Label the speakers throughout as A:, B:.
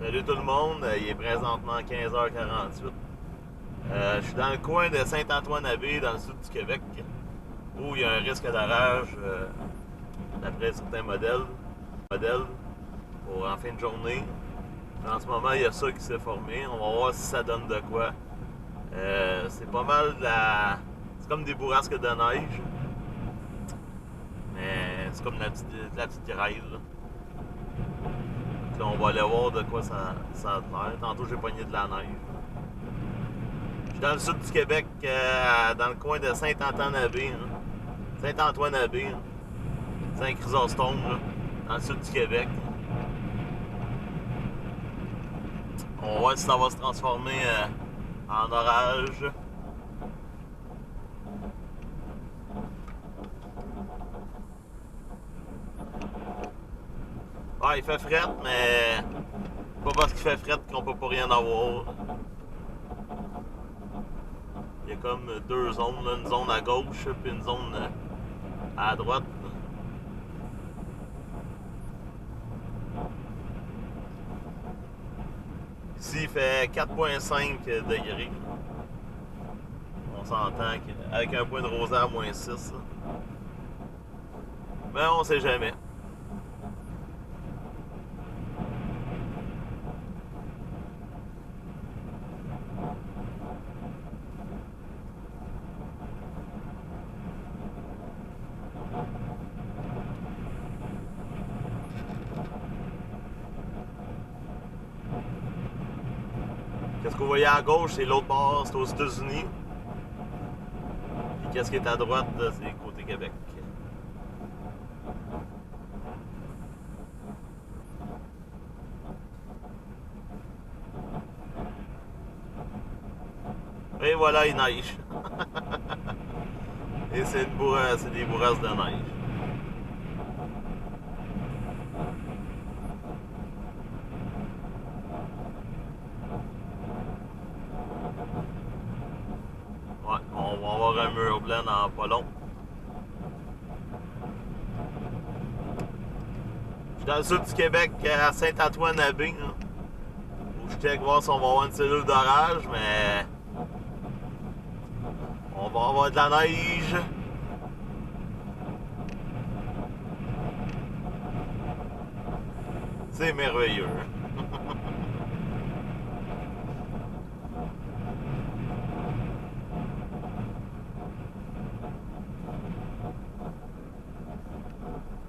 A: Salut tout le monde, il est présentement 15h48. Je suis dans le coin de Saint-Antoine-Abbé, dans le sud du Québec, où il y a un risque d'orage d'après certains modèles pour en fin de journée. En ce moment, il y a ça qui s'est formé. On va voir si ça donne de quoi. C'est pas mal de la... C'est comme des bourrasques de neige. Mais c'est comme de la petite grêle, là. Là, on va aller voir de quoi ça a l'air. Tantôt, j'ai pogné de la neige. Je suis dans le sud du Québec, dans le coin de Saint-Antoine-Abbé. Hein. Saint-Antoine-Abbé. Hein. Saint-Chrysostome, là, dans le sud du Québec. On va voir si ça va se transformer en orage. Ah, il fait fret, mais pas parce qu'il fait fret qu'on peut pas rien avoir. Il y a comme deux zones, là, une zone à gauche puis une zone à droite. Ici, il fait 4,5 degrés. On s'entend qu'avec un point de rosée à moins 6. Mais on sait jamais. Qu'est-ce que vous voyez à gauche, c'est l'autre bord, c'est aux États-Unis. Puis qu'est-ce qui est à droite, c'est côté Québec. Et voilà, il neige. Et c'est des bourrasques de neige. Ouais, on va avoir un mur blanc dans pas long. Je suis dans le sud du Québec, à Saint-Antoine-Abbé, où je check voir si on va avoir une cellule d'orage, mais on va avoir de la neige. C'est merveilleux.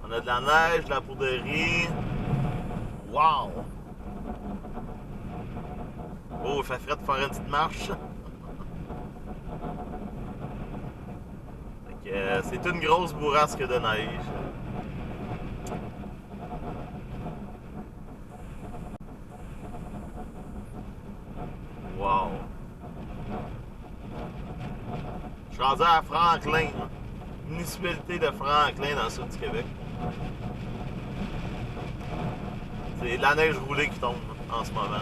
A: On a de la neige, de la poudrerie. Wow! Oh, il fait frais de faire une petite marche. C'est une grosse bourrasque de neige. Wow! Je suis rendu à Franklin, hein. Municipalité de Franklin dans le sud du Québec. C'est de la neige roulée qui tombe en ce moment.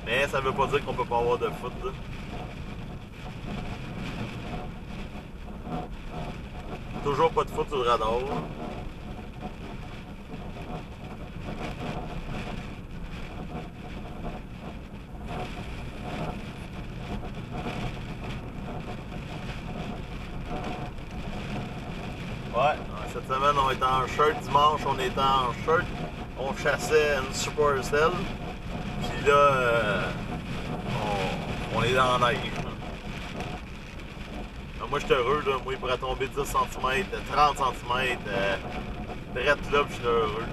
A: Mais ça veut pas dire qu'on peut pas avoir de foot, là. Toujours pas de foot sur le radar. Ouais, cette semaine on était en shirt, dimanche on était en shirt, on chassait une Supercell, puis là on est dans la neige. Moi j'étais heureux, là. Moi il pourrait tomber 10 cm, 30 cm, direct là, puis j'étais heureux.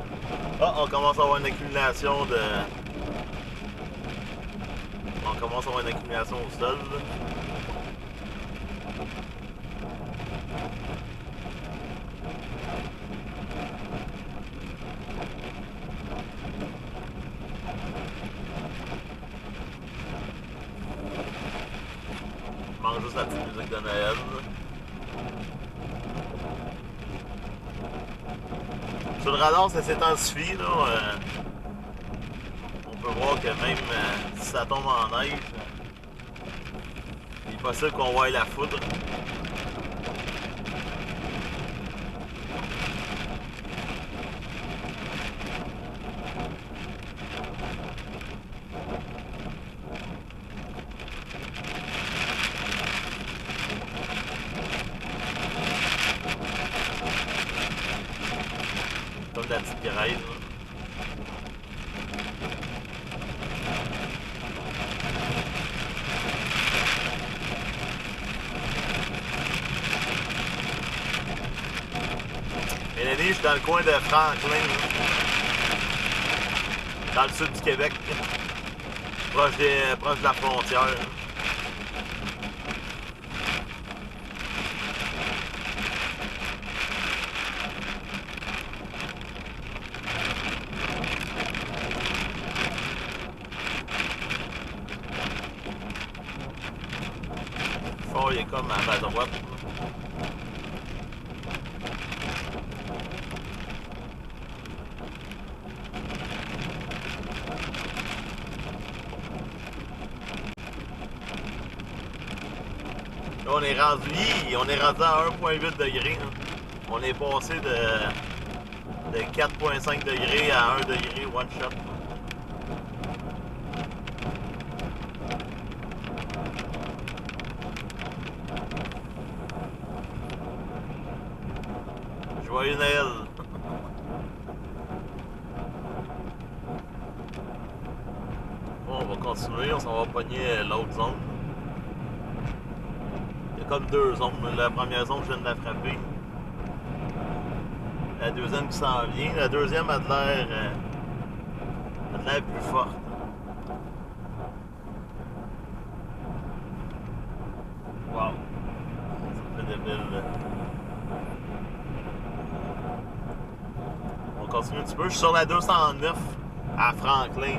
A: Ah, on commence à avoir une accumulation de... On commence à avoir une accumulation au sol, là. Je mange juste la petite musique de Noël, là. Sur le radar, ça s'intensifie, là. On peut voir que même si ça tombe en neige, il est possible qu'on voie la foudre. Comme la petite graisse. Mélanie, je suis dans le coin de Franklin, dans le sud du Québec, proche de la frontière. Le fort, il est comme à ma droite. Là, on est rendu à 1,8 degrés. Hein. On est passé de 4,5 degrés à 1 degré one shot. Joyeux Noël! Bon, on va continuer, on s'en va pogner l'autre zone. Il y a comme deux zones. La première zone, je viens de la frapper. La deuxième qui s'en vient. La deuxième a de l'air plus forte. Wow! Ça fait débile. On continue un petit peu. Je suis sur la 209 à Franklin.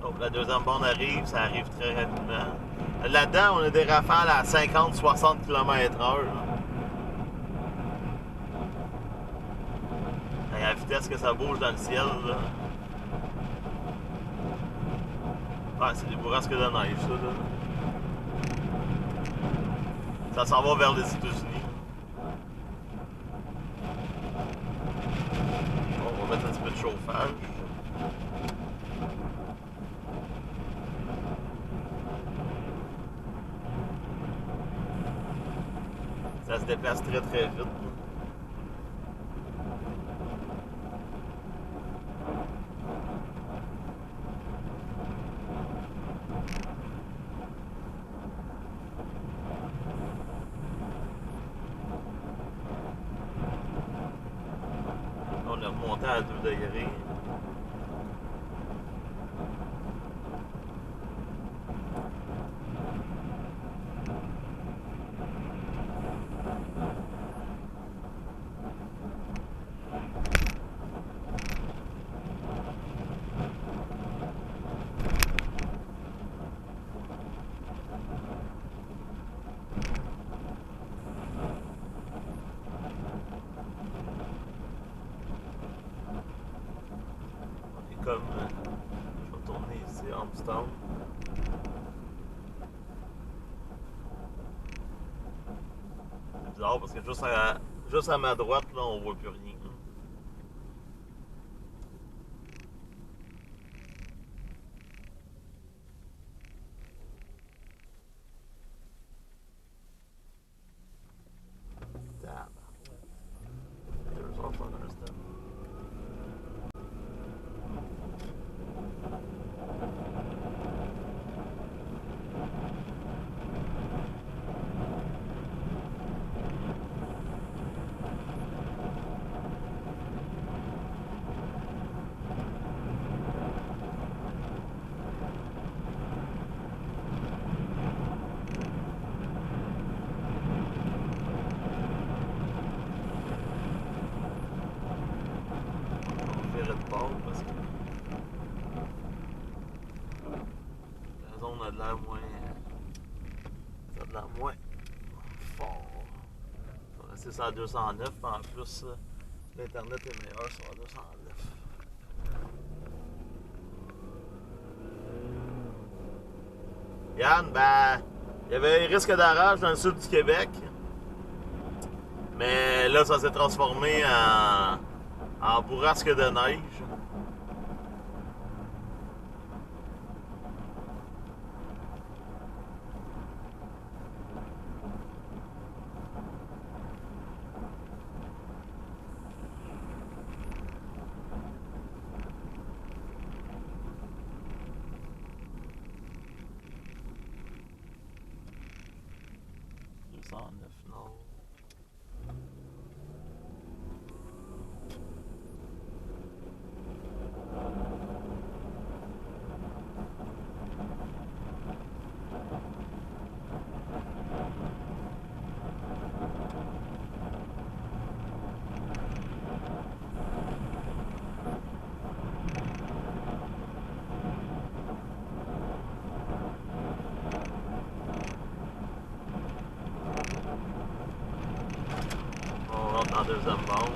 A: Donc la deuxième bande arrive, ça arrive très rapidement. Là-dedans, on a des rafales à 50-60 km/h. À la vitesse que ça bouge dans le ciel. Là. Ouais, c'est des bourrasques de neige, ça. Là. Ça s'en va vers les États-Unis. Bon, on va mettre un petit peu de chauffage. Ça se déplace très très vite. On est remonté à 2 degrés. Comme je vais tourner ici, Armstrong. C'est bizarre parce que juste à ma droite, là, on voit plus rien. There's also another step. c'est sur la 209. En plus, l'Internet est meilleur sur la 209. Yann, ben, il y avait un risque d'orage dans le sud du Québec. Mais là, ça s'est transformé en bourrasque de neige. Non. On rentre dans la deuxième bande.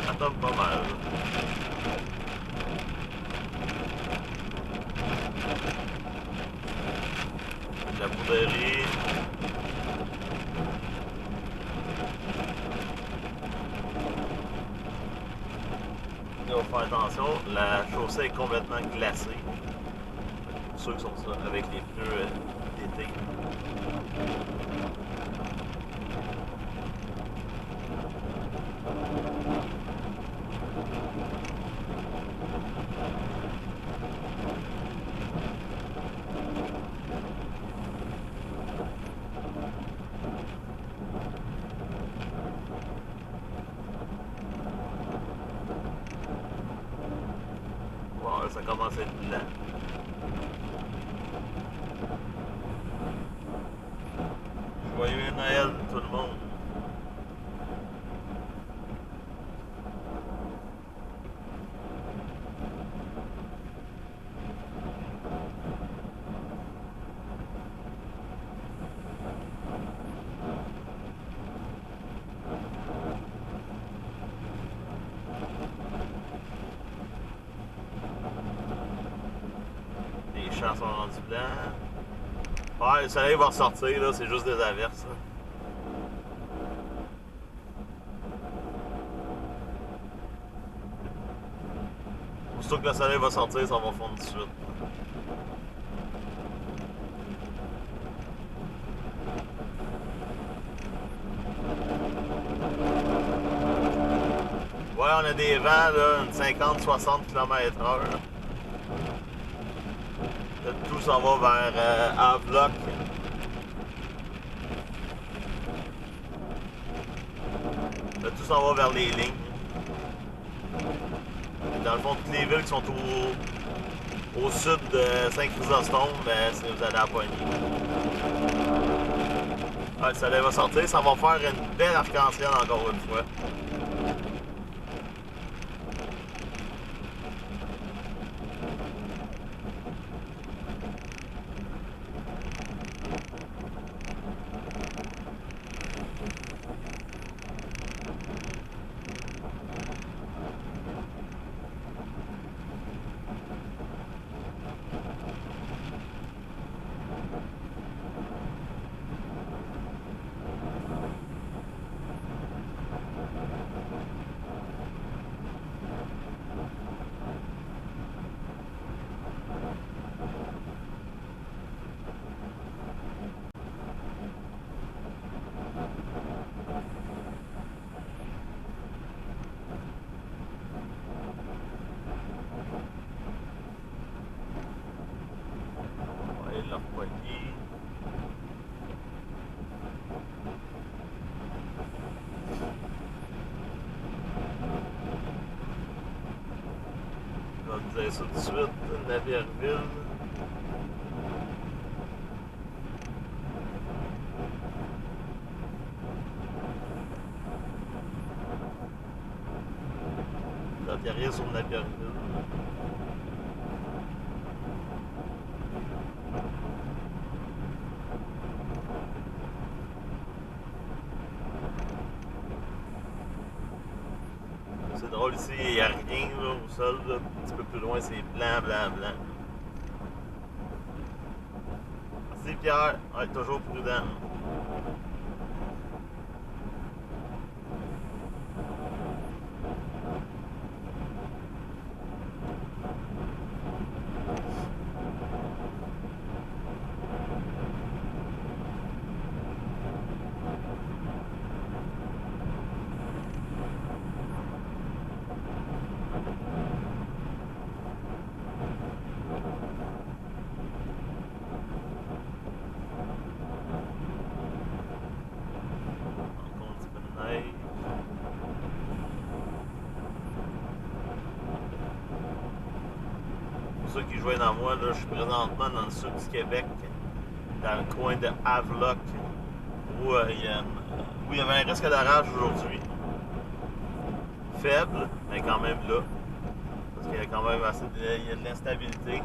A: Ça tombe pas mal. La poudrerie. Il faut faire attention, la chaussée est complètement glacée. Pour ceux qui sont ça, avec les pneus d'été. Bon, là, ça commence à être blanc. Joyeux Noël, tout le monde. Les champs sont rendus blancs. Ouais, le soleil va ressortir, là, c'est juste des averses. Là. Aussitôt que le soleil va sortir, ça va fondre tout de suite. Ouais, on a des vents, là, une 50-60 km/h. Tout s'en va vers Havelock. Tout s'en va vers les lignes. Dans le fond, toutes les villes qui sont au sud de Saint-Chrysostome, ben, c'est vous allez à Poigny. Ouais, le soleil va sortir, ça va faire une belle arc-en-ciel encore une fois. va vous dire ça tout de suite. Navierville. J'atterris sur Navierville. C'est drôle ici, il n'y a rien là, au sol. Là. Un petit peu plus loin, c'est blanc, blanc, blanc. Merci Pierre. Ouais, toujours prudent. Pour ceux qui jouaient dans moi, là, je suis présentement dans le sud du Québec, dans le coin de Havelock, où il y avait un risque d'orage aujourd'hui. Faible, mais quand même là. Parce qu'il y a quand même assez il y a de l'instabilité.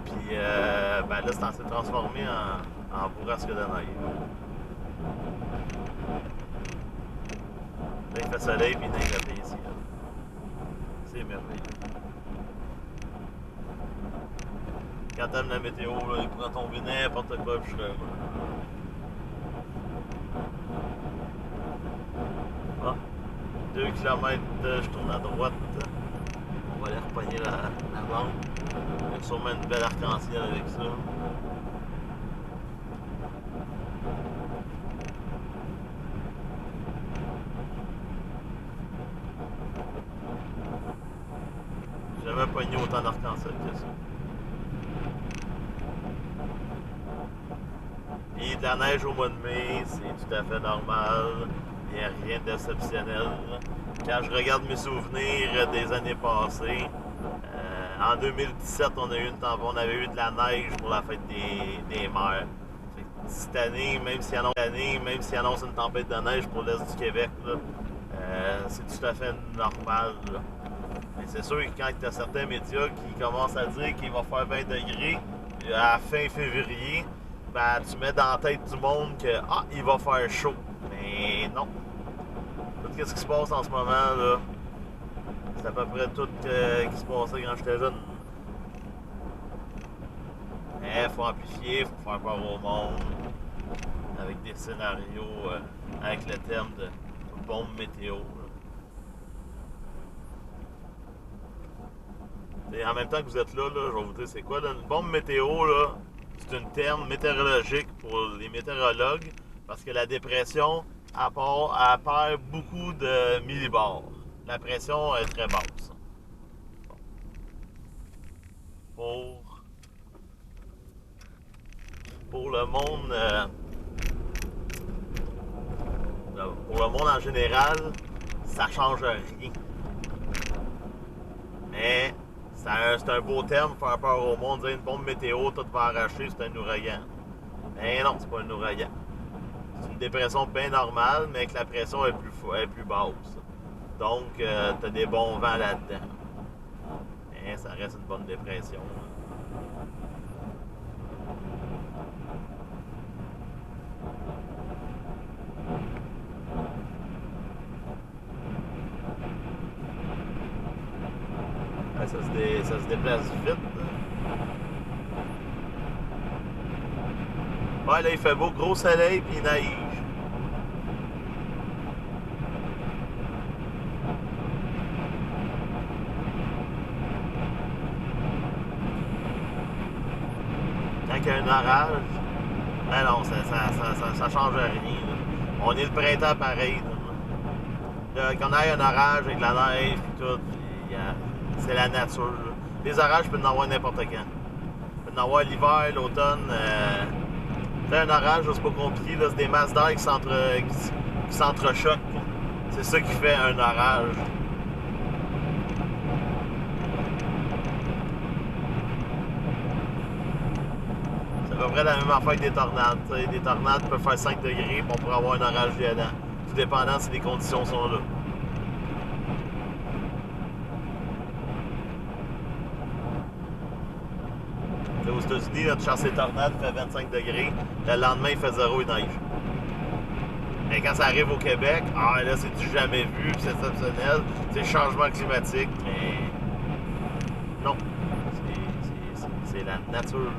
A: Puis ben là, c'est en s'est transformé en bourrasque de neige. Là, il fait soleil puis il neige à plein ciel. C'est merveilleux. Quand t'aimes la météo, là, il pourrait tomber n'importe quoi, puis je serais heureux. Ah, 2 km, je tourne à droite. On va aller repogner la bande. Il y a sûrement une belle arc-en-ciel avec ça. J'ai jamais pogné autant d'arc-en-ciel que ça. Et de la neige au mois de mai, c'est tout à fait normal. Il n'y a rien d'exceptionnel. Quand je regarde mes souvenirs des années passées, en 2017, on avait eu de la neige pour la fête des mers. Cette année, même s'il annonce une tempête de neige pour l'Est du Québec, c'est tout à fait normal. Là. Mais c'est sûr que quand tu as certains médias qui commencent à dire qu'il va faire 20 degrés à la fin février, ben, tu mets dans la tête du monde que il va faire chaud. Mais non. Tout ce qui se passe en ce moment, là, c'est à peu près tout ce qui se passait quand j'étais jeune. Mais il faut amplifier, il faut faire peur au monde. Avec des scénarios, avec le terme de bombe météo. Et en même temps que vous êtes là, je vais vous dire c'est quoi. Là, une bombe météo, là, c'est un terme météorologique pour les météorologues parce que la dépression elle perd beaucoup de millibars. La pression est très basse. Bon. Pour le monde en général, ça change rien. Mais c'est un beau terme, faire peur au monde, dire une bombe météo, tout va arracher, c'est un ouragan. Mais non, c'est pas un ouragan. C'est une dépression bien normale, mais que la pression est plus basse. Donc, t'as des bons vents là-dedans. Mais ça reste une bonne dépression. Ça se déplace vite. Ouais, là, il fait beau, gros soleil, puis il neige. Quand il y a un orage, ben non, ça change rien. Là. On est le printemps pareil. Là. Quand on a un orage avec la neige, puis tout, c'est la nature. Là. Les orages, tu peux en avoir n'importe quand. Tu peux en avoir l'hiver, l'automne. Un orage, c'est pas compliqué, là, c'est des masses d'air qui s'entrechoquent. C'est ça qui fait un orage. près la même affaire que des tornades. T'sais, des tornades peuvent faire 5 degrés, puis on pourrait avoir un orage violent. Tout dépendant si les conditions sont là. T'sais, aux États-Unis, tu chasses les tornades, il fait 25 degrés. Le lendemain, il fait 0 et neige. Mais quand ça arrive au Québec, là, c'est du jamais vu, c'est exceptionnel. C'est le changement climatique, mais non. C'est la nature.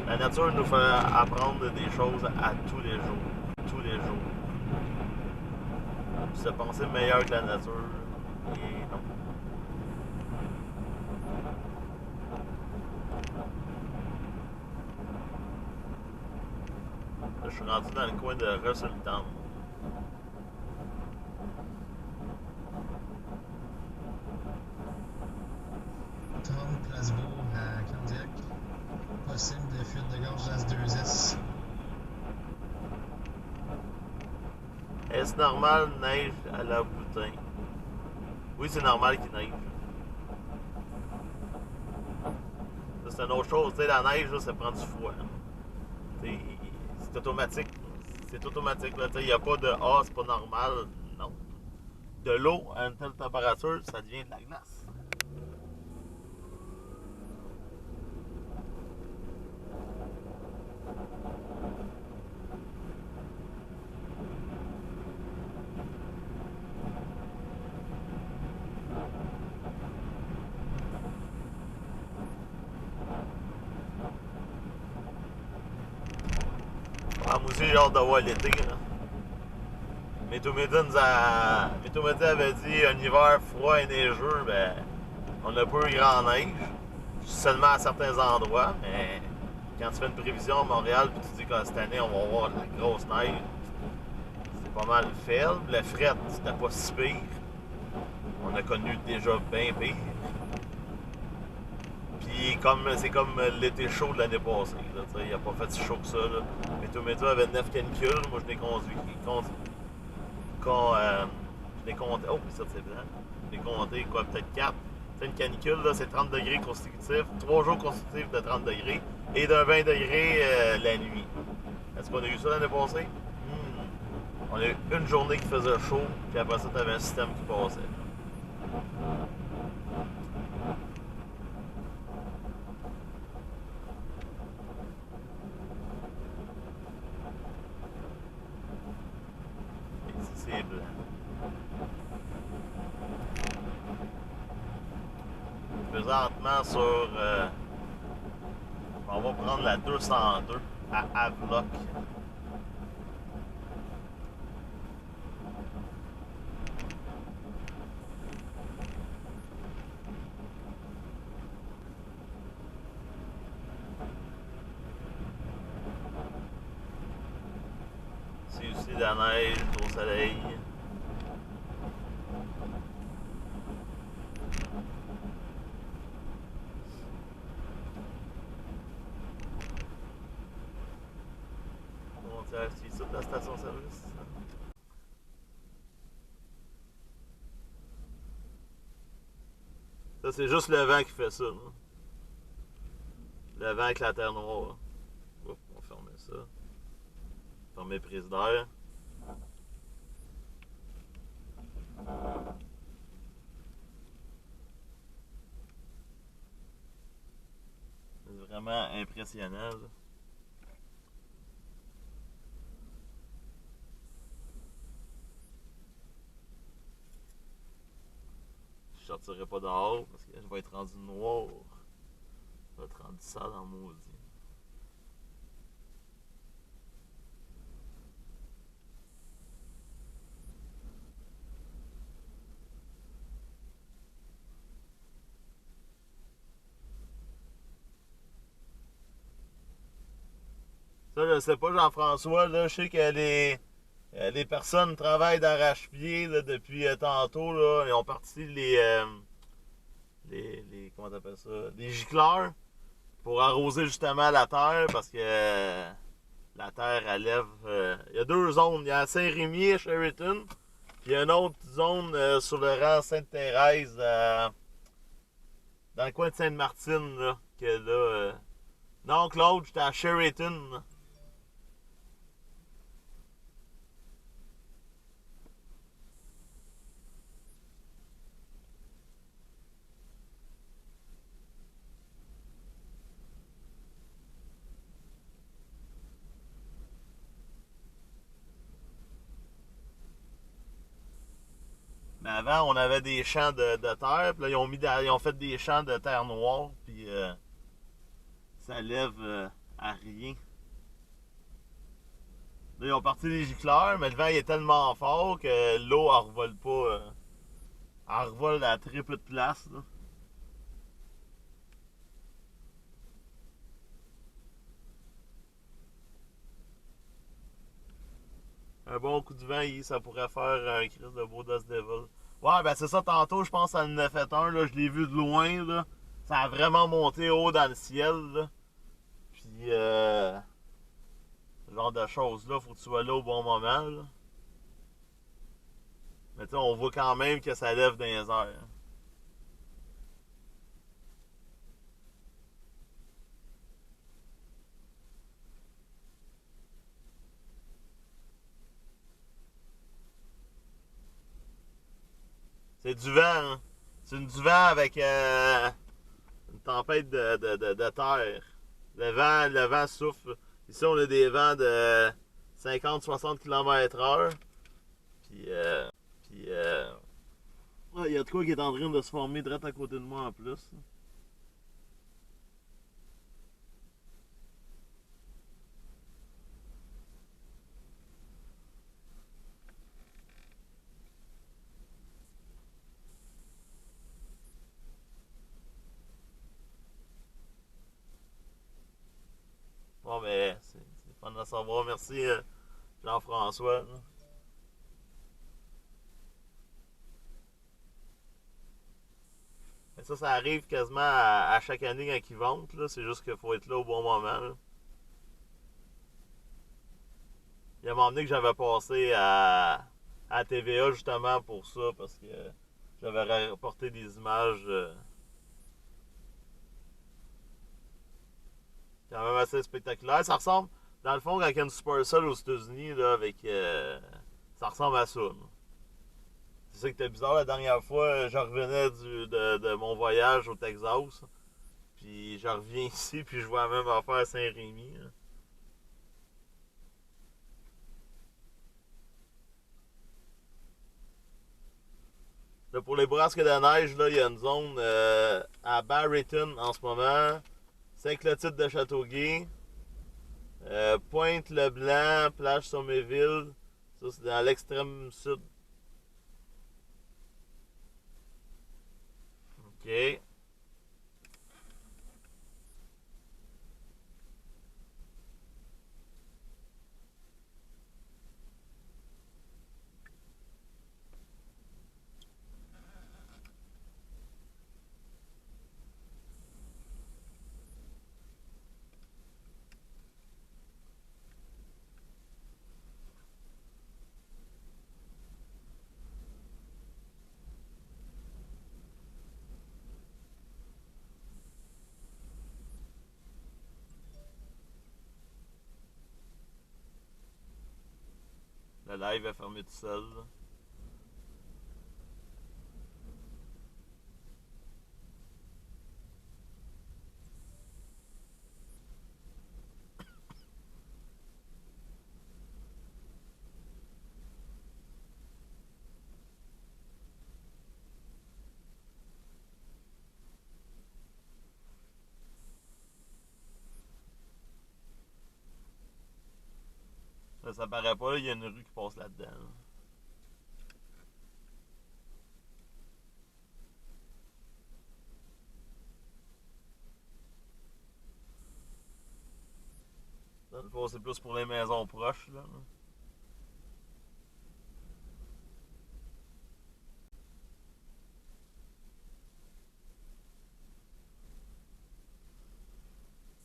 A: La nature nous fait apprendre des choses à tous les jours. Tous les jours. Se penser meilleur que la nature, et non. Là, je suis rendu dans le coin de Russelltown.
B: Tom Plasbourg à Candiac. Possible de fuite de gorge à 2S.
A: Est-ce normal neige à la boutin? Oui, c'est normal qu'il neige. Ça, c'est une autre chose. Tu sais, la neige, là, ça prend du froid. C'est automatique. C'est automatique. Il n'y a pas de c'est pas normal. Non. De l'eau à une telle température, ça devient de la glace. Moi aussi, j'ai hâte de voir l'été. Météo-Média avait dit un hiver froid et neigeux, ben, on n'a pas eu grand neige. Seulement à certains endroits, mais quand tu fais une prévision à Montréal puis tu dis que cette année on va avoir de la grosse neige, c'est pas mal faible. Le fret, c'était pas si pire. On a connu déjà bien pire. Puis c'est comme l'été chaud de l'année passée. Il n'a pas fait si chaud que ça. Météo avait 9 canicules. Moi, je l'ai conduit. Je l'ai compté. Oh, ça, c'est blanc. Je l'ai compté, quoi, peut-être 4. C'est une canicule, là, c'est 30 degrés consécutifs. 3 jours consécutifs de 30 degrés. Et de 20 degrés la nuit. Est-ce qu'on a eu ça l'année passée? On a eu une journée qui faisait chaud. Puis après ça, tu avais un système qui passait. C'est blanc. Présentement sur... on va prendre la 202 à Havelock. C'est aussi de la neige au soleil. On t'a acheté ça de la station-service. Ça, c'est juste le vent qui fait ça. Là. Le vent avec la terre noire. Oups, on va fermer ça. Fermer prise d'air. C'est vraiment impressionnant. Là. Je sortirai pas dehors parce que je vais être rendu noir. Je vais être rendu sale en maudit. Ça, je sais pas, Jean-François, là, je sais que les personnes travaillent d'arrache-pied depuis tantôt, là. Ils ont parti comment t'appelles ça? Les gicleurs pour arroser justement la terre parce que la terre, elle lève. Il y a deux zones. Il y a Saint-Rémy et Sheraton. Puis il y a une autre zone sur le rang Sainte-Thérèse, dans le coin de Sainte-Martine, là, que là, Non, Claude, j'étais à Sheraton. Mais avant, on avait des champs de terre, puis là, ils ont fait des champs de terre noire, puis ça lève à rien. Là, ils ont parti les gicleurs, mais le vent il est tellement fort que l'eau, elle revole pas. Elle revole à très peu de place, là. Un bon coup de vent, ça pourrait faire un crise de beau Dust Devil. Ouais, ben c'est ça, tantôt, je pense que ça en a fait un, là, je l'ai vu de loin, là. Ça a vraiment monté haut dans le ciel, là. Puis, ce genre de choses-là, faut que tu sois là au bon moment, là. Mais tu sais, on voit quand même que ça lève dans les airs. C'est du vent, hein. C'est du vent avec une tempête de terre. Le vent souffle. Ici, on a des vents de 50-60 km/h. Puis, puis il y a de quoi qui est en train de se former direct à côté de moi en plus. Bon, mais c'est fun de savoir. Merci, Jean-François. Mais ça arrive quasiment à chaque année quand ils vendent. Là. C'est juste qu'il faut être là au bon moment. Là. Il y a un moment donné que j'avais passé à TVA justement pour ça, parce que j'avais rapporté des images quand même assez spectaculaires. Ça ressemble, dans le fond, quand il y a une Supercell aux États-Unis, là, avec. Ça ressemble à ça. Là. C'est ça qui était bizarre la dernière fois. Je revenais de mon voyage au Texas. Puis je reviens ici, puis je vois la même affaire à Saint-Rémy. Là. Là, pour les bourrasques de neige, là, il y a une zone à Barrington en ce moment. Saint-Clotilde de Châteauguay. Pointe-le-Blanc, plage Somerville. Ça, c'est dans l'extrême sud. OK. Le live est fermé tout seul. Là. Ça paraît pas, il y a une rue qui passe là-dedans. Là. Dans le fond, c'est plus pour les maisons proches. Là.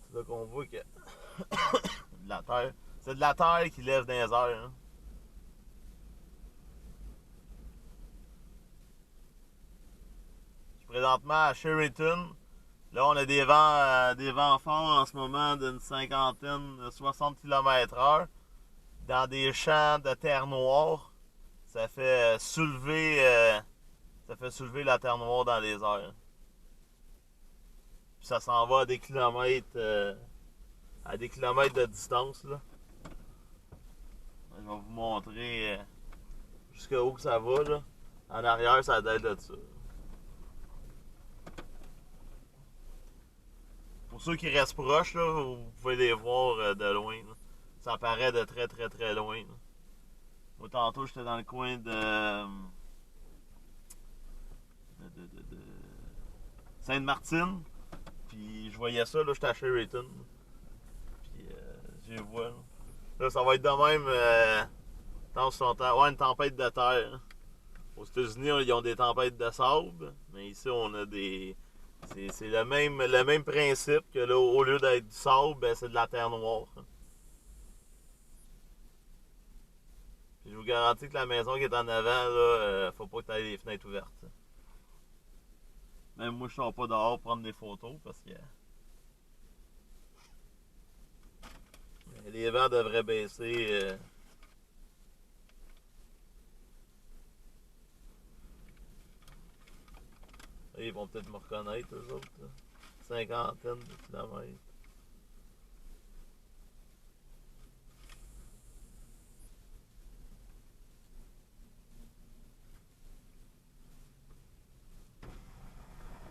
A: C'est là qu'on voit que de la terre. C'est de la terre qui lève dans les airs. Hein. Je suis présentement à Sheraton. Là, on a des vents forts en ce moment d'une cinquantaine, 60 km/h dans des champs de terre noire. Ça fait soulever la terre noire dans les airs. Puis ça s'en va à des kilomètres de distance, là. Je vais vous montrer jusqu'où que ça va, là. En arrière, ça doit être de ça. Pour ceux qui restent proches, là, vous pouvez les voir de loin, là. Ça apparaît de très très très loin, là. Moi, tantôt, j'étais dans le coin de Sainte-Martine. Puis je voyais ça, là, j'étais à Sheraton. Puis je les vois, là. Là, ça va être de même ouais, une tempête de terre. Aux États-Unis, ils ont des tempêtes de sable. Mais ici, on a des... C'est le même principe que là, au lieu d'être du sable, ben, c'est de la terre noire. Puis je vous garantis que la maison qui est en avant, là, faut pas que tu aies les fenêtres ouvertes. Même moi, je sors pas dehors pour prendre des photos parce que les vents devraient baisser. Ils vont peut-être me reconnaître, eux autres. Là. Cinquantaine de kilomètres.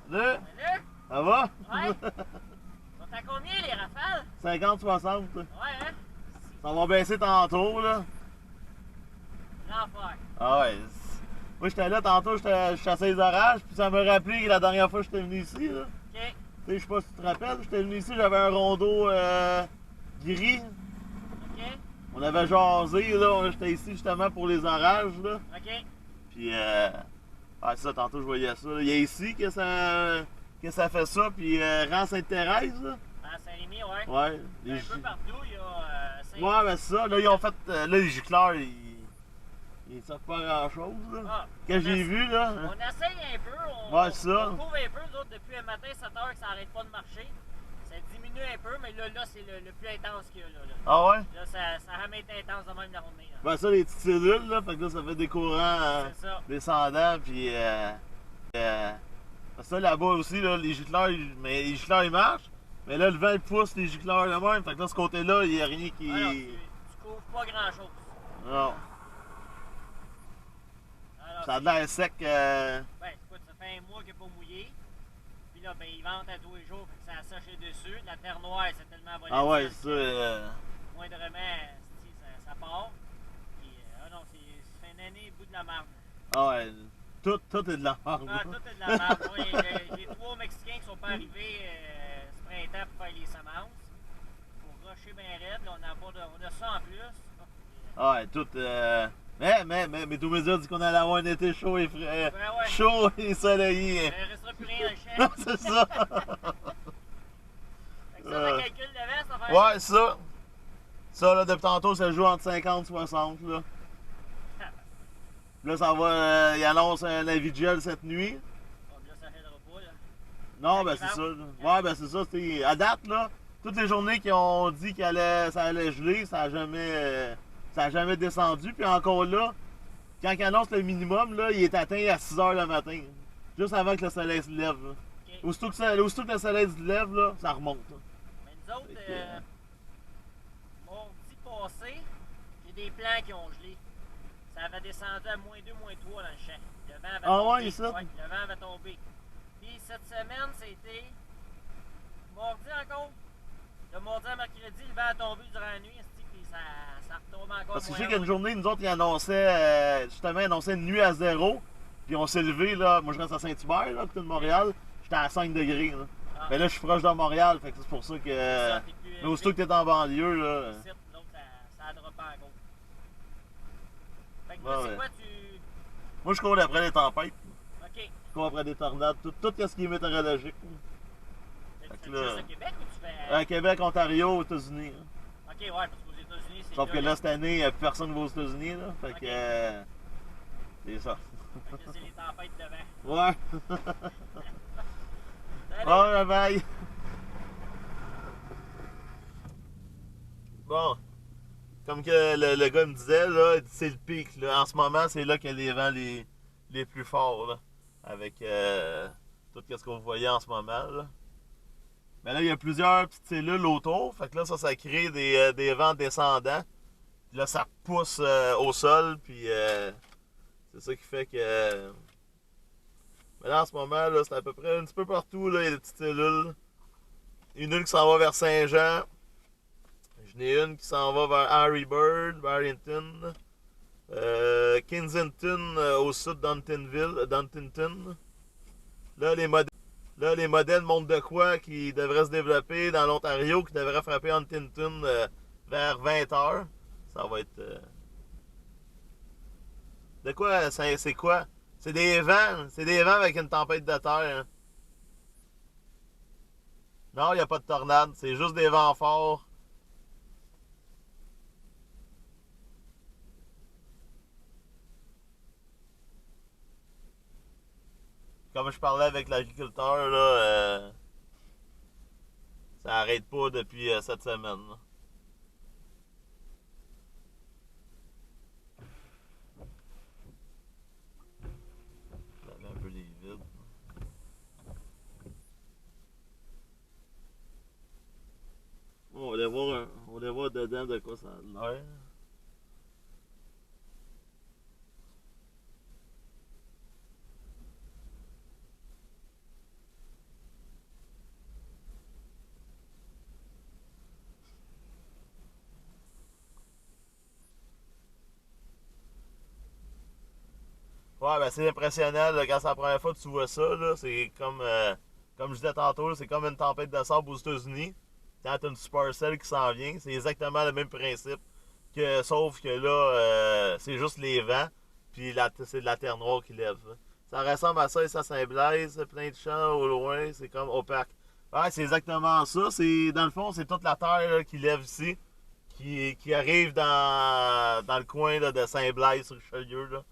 A: Là,
C: Salut!
A: ça va?
C: Ouais? Sont à combien les rafales?
A: 50-60.
C: Ouais, hein?
A: Ça va baisser tantôt, là.
C: L'enfer.
A: Ah ouais. Moi, j'étais là tantôt, je chassais les orages, puis ça m'a rappelé que la dernière fois que j'étais venu ici, là.
C: Ok.
A: Tu sais, je sais pas si tu te rappelles, j'étais venu ici, j'avais un rondeau gris.
C: Ok.
A: On avait jasé, là. J'étais ici justement pour les orages, là.
C: Ok.
A: Puis, c'est ça, tantôt, je voyais ça. Il y a ici que ça fait ça, puis rang Sainte-Thérèse, là.
C: À Saint-Rémy, ouais.
A: Ouais.
C: Un peu partout, il y a
A: Ouais, mais c'est ça. Là, ils ont fait. Là, les gicleurs, ils savent pas grand-chose, là.
C: Ah,
A: Que j'ai vu, là.
C: on essaye un peu,
A: Ouais, ça.
C: on couvre un peu, nous autres, depuis le matin, 7 heures, que ça arrête pas de marcher. Ça diminue un peu, mais là c'est le plus intense qu'il y a, là.
A: Ah ouais?
C: Là, ça ramène intense de même la journée, là.
A: Ben ça, les petites cellules, là, fait que là, ça fait des courants
C: C'est ça.
A: descendants, puis ça, là-bas aussi, là, les gicleurs, mais les gicleurs, ils marchent, mais là, le vent, il pousse les gicleurs de même, fait que là, ce côté-là, il n'y a rien qui...
C: Alors, tu couvres pas grand-chose.
A: Non.
C: Alors,
A: Ça a de l'air sec.
C: ben, écoute, ça fait un mois qu'il n'est pas mouillé. Puis là, ben, il vente à tous les jours, fait que ça a séché dessus. La terre noire, c'est tellement volatile.
A: Ah ouais, ça...
C: Moindrement, ça part. Puis, non, c'est une année bout de la marde.
A: Ah ouais, tout est de la merde.
C: Ah, tout est de la marde. Moi, j'ai 3 Mexicains qui sont pas arrivés ce printemps pour faire les semences. Pour rusher bien raide, là, on a ça en plus.
A: Ah ouais, tout... Mais tous mes dire dit qu'on allait avoir un été chaud et frais,
C: Ben ouais.
A: chaud et soleillé.
C: Il ne restera plus rien dans le champ.
A: Non, c'est ça.
C: Fait que ça, ça calcule de veste, ça fait.
A: Ouais, ça. Ça, là, depuis tantôt, ça joue entre 50 et 60, là. Là, ça va... il annonce un avis de gel cette nuit.
C: Bon, là, ça aidera pas, là.
A: Non, ben c'est ça. Là. Ouais, ben c'est ça. C'est... À date, là, toutes les journées qui ont dit ça allait geler, ça a jamais descendu. Puis encore là, quand ils annoncent le minimum, là, il est atteint à 6 h le matin. Juste avant que le soleil se lève. Là.
C: Okay.
A: Aussitôt que le soleil se lève, là, ça remonte. Là.
C: Mais nous autres, mardi passé, j'ai des plants qui ont gelé. Ça avait descendu à -2, -3 dans le champ. Le vent avait tombé.
A: Ouais, ça?
C: Ouais, le vent avait tombé. Puis cette semaine, c'était mardi encore. De mardi à mercredi, le vent a tombé durant la nuit, puis ça retombe encore.
A: Parce que je
C: moins
A: sais qu'il y a une
C: haut.
A: journée, nous autres, ils annonçaient, justement, une nuit à 0. Puis on s'est levé, là. Moi, je reste à Saint-Hubert, là, côté de Montréal. J'étais à 5 degrés, là.
C: Ah.
A: Mais là, je suis proche de Montréal, fait que c'est pour ça que.
C: Ça, t'es plus
A: Mais aussitôt que t'es en banlieue, là.
C: Ici, l'autre, ça a droppé encore. Fait que
A: Ouais,
C: là, c'est
A: ouais.
C: quoi,
A: Moi, je cours après les tempêtes.
C: Ok.
A: Je cours après des tornades. Tout ce qui est météorologique.
C: Tu
A: Fait
C: fais
A: que là-
C: juste au Québec ou tu fais.
A: À Québec, Ontario, aux États-Unis. Hein.
C: Ok, ouais, parce qu'aux États-Unis, c'est.
A: Sauf que là, cette année, il n'y a plus personne qui va aux États-Unis, là. Fait
C: Ok.
A: que. C'est ça.
C: Fait que c'est les tempêtes de vent.
A: Ouais. Bon, bye! Bon, comme que le gars me disait, là, c'est le pic. Là. En ce moment, c'est là qu'il y a les vents les plus forts. Là, avec tout ce que vous voyez en ce moment. Là. Mais là, il y a plusieurs petites cellules autour. Fait que là, ça crée des vents descendants. Puis là, ça pousse au sol. Puis c'est ça qui fait que. Mais là, en ce moment, là, c'est à peu près un petit peu partout. Là, il y a des petites cellules. Une qui s'en va vers Saint-Jean. J'en ai une qui s'en va vers Harrybird, Barrington. Kensington au sud d'Huntington. Là, les modèles montrent de quoi qui devrait se développer dans l'Ontario, qui devrait frapper Huntington vers 20h. Ça va être. De quoi c'est quoi? C'est des vents. C'est des vents avec une tempête de terre. Hein. Non, il n'y a pas de tornade. C'est juste des vents forts. Comme je parlais avec l'agriculteur, là, ça arrête pas depuis cette semaine. Là. J'avais un peu les vides. On va aller voir, on va aller voir dedans de quoi ça a l'air. Ouais, ben c'est impressionnant là, quand c'est la première fois que tu vois ça. Là, c'est comme je disais tantôt, c'est comme une tempête de sable aux États-Unis. Quand t'as une supercell qui s'en vient, c'est exactement le même principe. Sauf que là, c'est juste les vents, puis c'est de la terre noire qui lève. Là. Ça ressemble à ça et ça Saint-Blaise, plein de champs au loin, c'est comme opaque. Ouais, c'est exactement ça. Dans le fond, c'est toute la terre là, qui lève ici, qui arrive dans le coin là, de Saint-Blaise sur Richelieu. Là.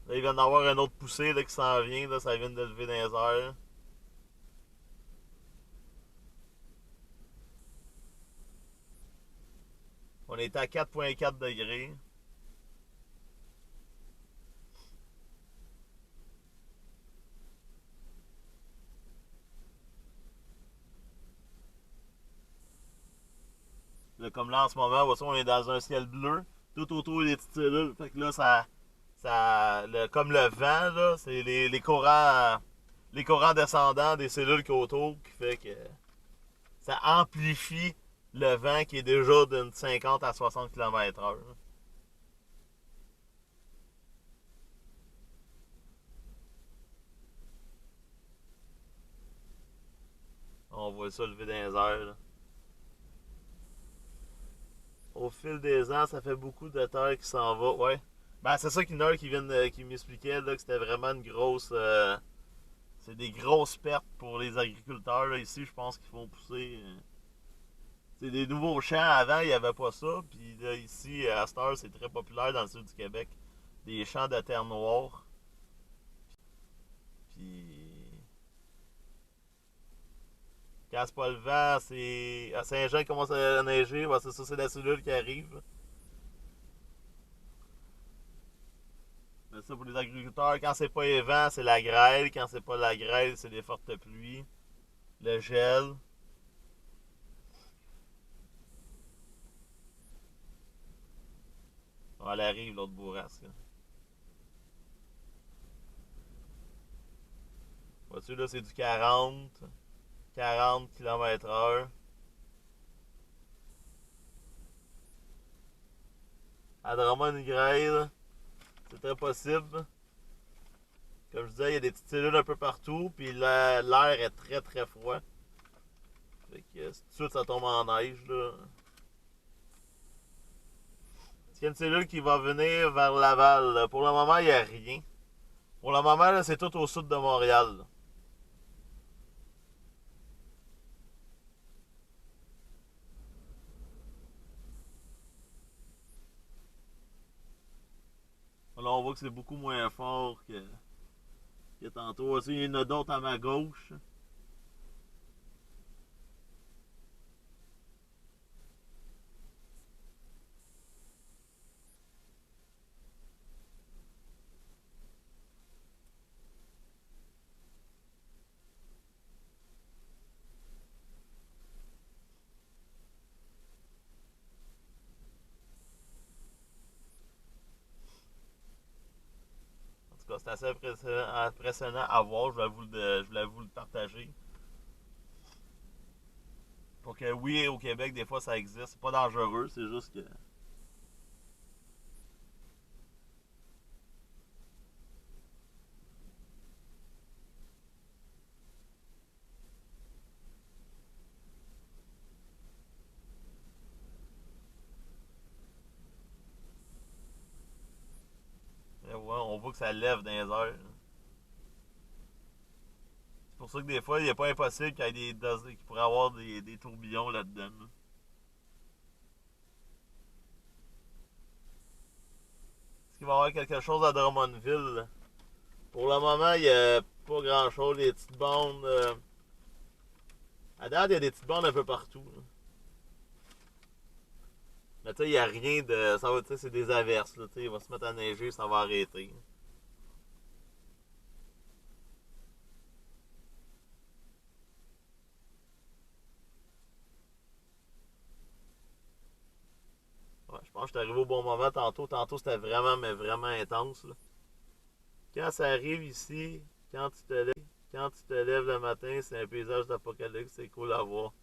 A: Là, il vient d'en avoir une autre poussée là, qui s'en vient, là, ça vient de lever dans les airs. On était à 4,4 degrés. Là, comme là en ce moment, voici, on est dans un ciel bleu. Tout autour des petites cellules. Fait que là, comme le vent, là, c'est les courants descendants des cellules qui autour qui fait que ça amplifie le vent qui est déjà d'une 50 à 60 km/h. On voit ça lever dans les airs. Là. Au fil des ans, ça fait beaucoup de terre qui s'en va. Ouais. Ben, c'est ça qui m'expliquait là, que c'était vraiment une grosse. C'est des grosses pertes pour les agriculteurs. Là, ici, je pense qu'ils font pousser. C'est des nouveaux champs. Avant, il n'y avait pas ça. Puis là, ici, à cette heure, c'est très populaire dans le sud du Québec. Des champs de terre noire. Puis. Quand c'est pas le vent, c'est. À Saint-Jean, il commence à neiger. Ben, c'est ça, c'est la cellule qui arrive. Mais ça, pour les agriculteurs, quand c'est pas les vents, c'est la grêle. Quand c'est pas la grêle, c'est les fortes pluies. Le gel. Bon, elle arrive, l'autre bourrasque. Vois-tu, là, c'est du 40 km/h. À Drummond-Grail, c'est très possible. Comme je disais, il y a des petites cellules un peu partout, puis l'air est très très froid. Fait que tout de suite ça tombe en neige là. Est-ce qu'il y a une cellule qui va venir vers Laval? Là? Pour le moment, il n'y a rien. Pour le moment, là, c'est tout au sud de Montréal. Là. Là, on voit que c'est beaucoup moins fort que. que tantôt aussi, il y en a d'autres à ma gauche. En tout cas, c'est assez impressionnant à voir. Je voulais vous le partager. Pour que oui, au Québec, des fois ça existe. C'est pas dangereux, c'est juste que. Mais ouais, on voit que ça lève dans les airs. C'est pour ça que des fois, il n'est pas impossible qu'il y ait qu'il pourrait y avoir des tourbillons là-dedans. Là. Est-ce qu'il va y avoir quelque chose à Drummondville? Là? Pour le moment, il n'y a pas grand-chose. Des petites bandes. À date, il y a des petites bandes un peu partout. Là. Mais tu sais, il n'y a rien de. Ça va, tu sais, c'est des averses. Là, il va se mettre à neiger, ça va arrêter. Ouais, je pense que je suis arrivé au bon moment tantôt. Tantôt, c'était vraiment, mais vraiment intense. Là. Quand ça arrive ici, quand tu te lèves le matin, c'est un paysage d'apocalypse, c'est cool à voir.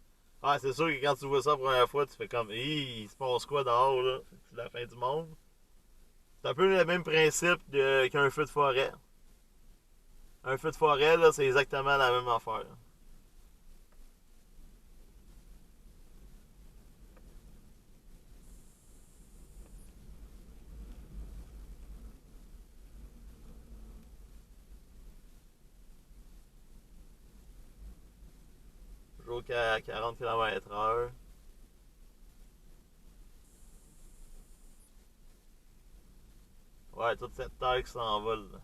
A: Ah, c'est sûr que quand tu vois ça la première fois, tu fais comme, il se passe quoi dehors, là? C'est la fin du monde. C'est un peu le même principe qu'un feu de forêt. Un feu de forêt, là, c'est exactement la même affaire. Toujours qu'à 40 km/h. Ouais, toute cette terre qui s'envole. Là.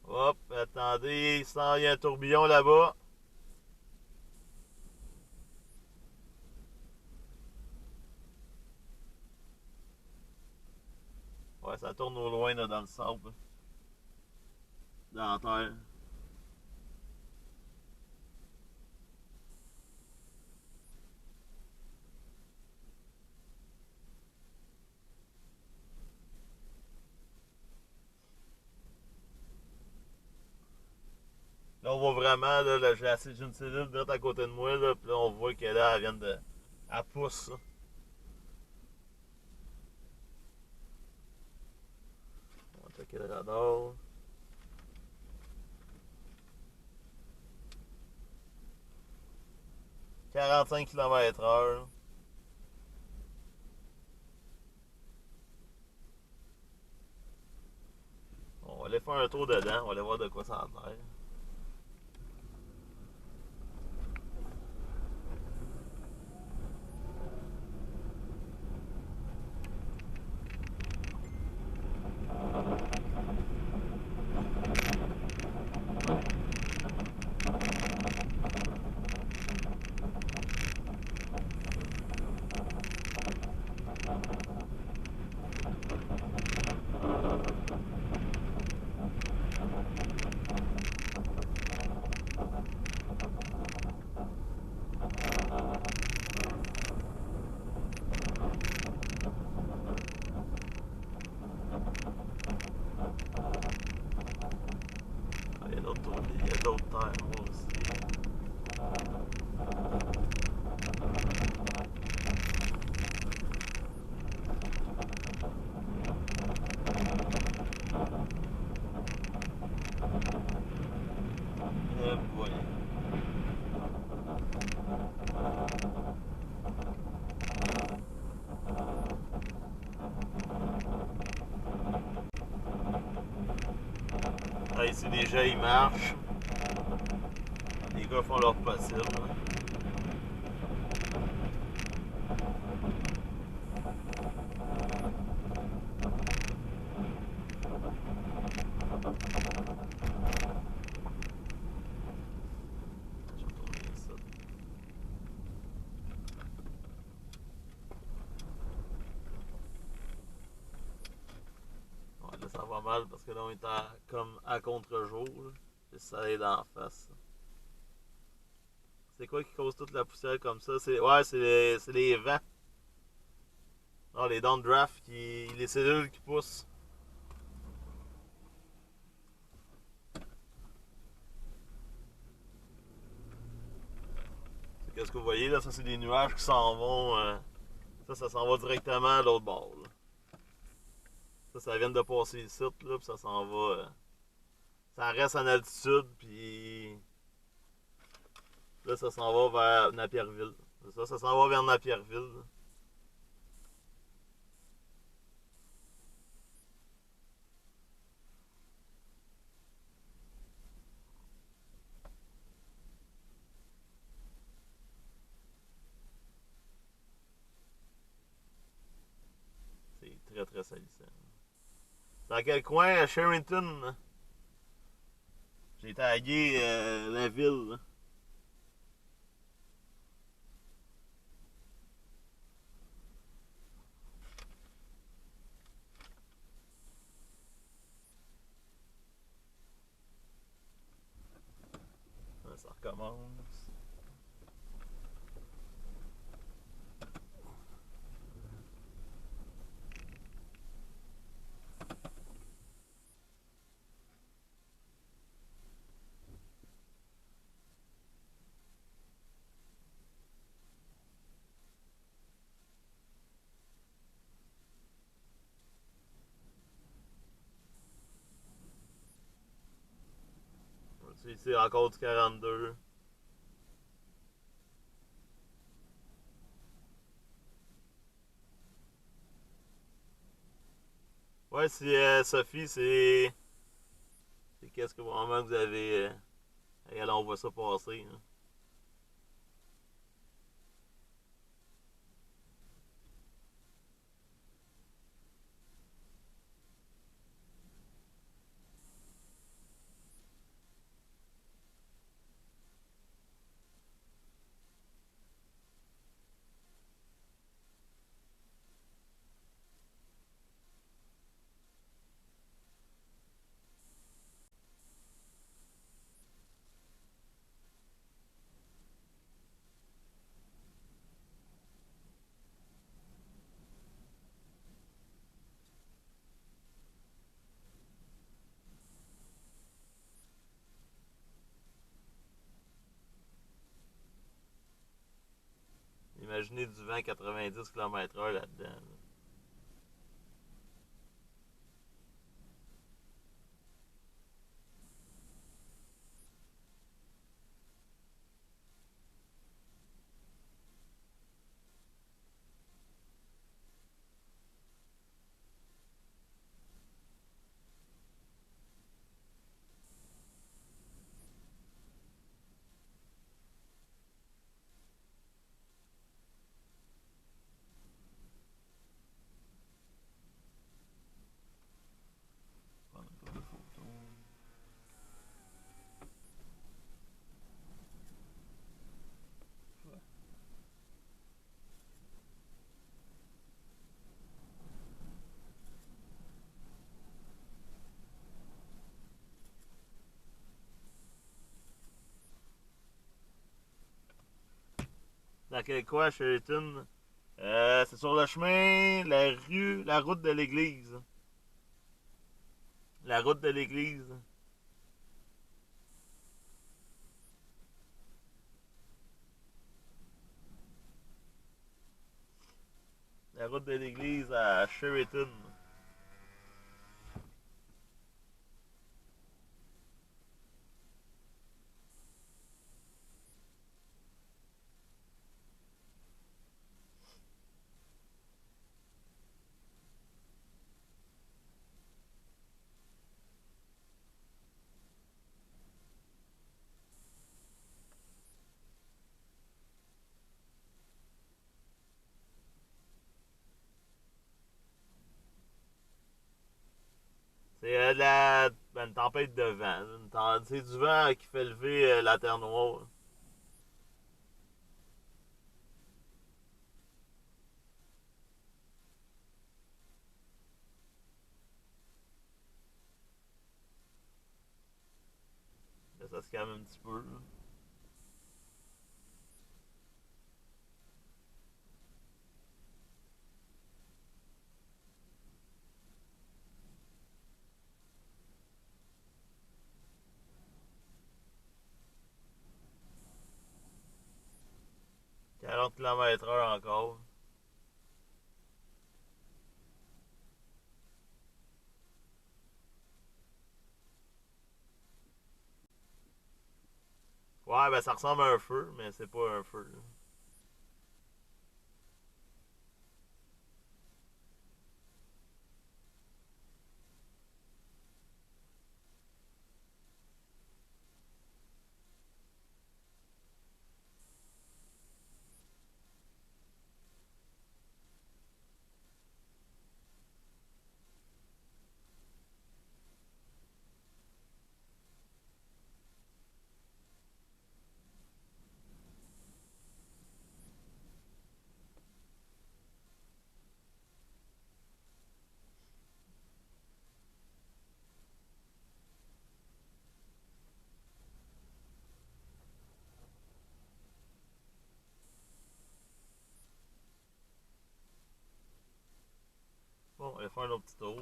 A: Hop, attendez, il y a un tourbillon là-bas. Ouais, ça tourne au loin là, dans le sable. Dans la terre. Là, on voit vraiment, là, j'ai une cellule direct à côté de moi, là, puis là, on voit qu'elle elle vient de. Elle pousse, là. On va checker le radar. Quarante-cinq km/h. On va aller faire un tour dedans, on va aller voir de quoi ça a l'air. Ah, il y a d'autres terres noires aussi. Boy. Ah, ici, déjà, ils marchent. Les gars font leur possible. normal parce que là on est comme à contre-jour. Là. Le soleil d'en face. C'est quoi qui cause toute la poussière comme ça? Ouais, c'est les vents. Non, les downdrafts, les cellules qui poussent. Qu'est-ce que vous voyez là? Ça, c'est des nuages qui s'en vont. Ça s'en va directement à l'autre bord. Là. Ça vient de passer ici, là, puis ça s'en va. Ça reste en altitude, puis là, ça s'en va vers Napierville. Ça s'en va vers Napierville. Là. C'est très très salissant. Dans quel coin? À Sherrington. Là. J'ai tagué la ville. Là. Ça recommence. C'est ici encore du 42. Ouais, si Sophie, c'est qu'est-ce que vraiment vous avez. Regarde, on voit ça passer. Hein. Imaginez du vent 90 km/h là-dedans. Là. Prendre un peu de photos. Dans quel coin, Sherrington? C'est sur le chemin, la route de l'église. La route de l'église. La route de l'église à Sherrington. C'est une tempête de vent. C'est du vent qui fait lever la terre noire. calme un petit peu. Là. Quarante km/h encore. Ouais, ben ça ressemble à un feu, mais c'est pas un feu. Là. Bon, on va faire nos petits tours.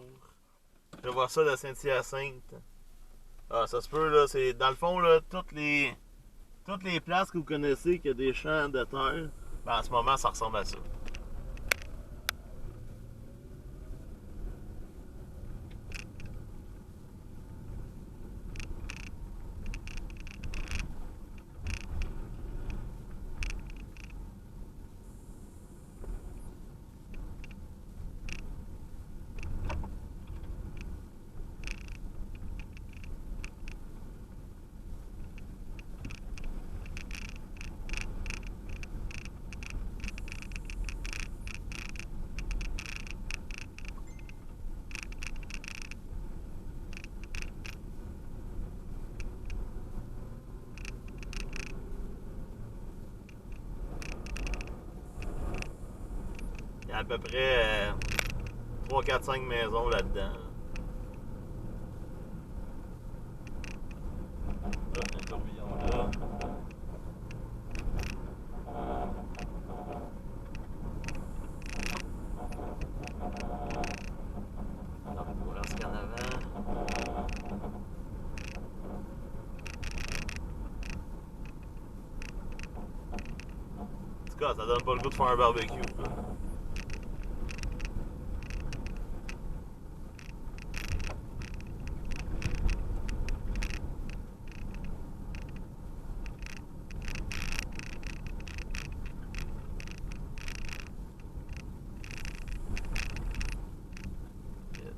A: Je vais voir ça de Saint-Hyacinthe. Ah, ça se peut, là. C'est dans le fond, là, toutes les places que vous connaissez qui a des champs de terre, ben, en ce moment, ça ressemble à ça. Il y a à peu près 3, 4, 5 maisons là-dedans. Là, un tourbillon là. Alors, on va rester en avant. En tout cas, ça donne pas le goût de faire un barbecue. Là. Yes.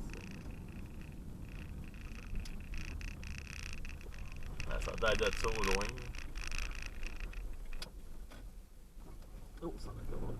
A: Ah, ça a l'air de ça au loin. Oh, ça en commence.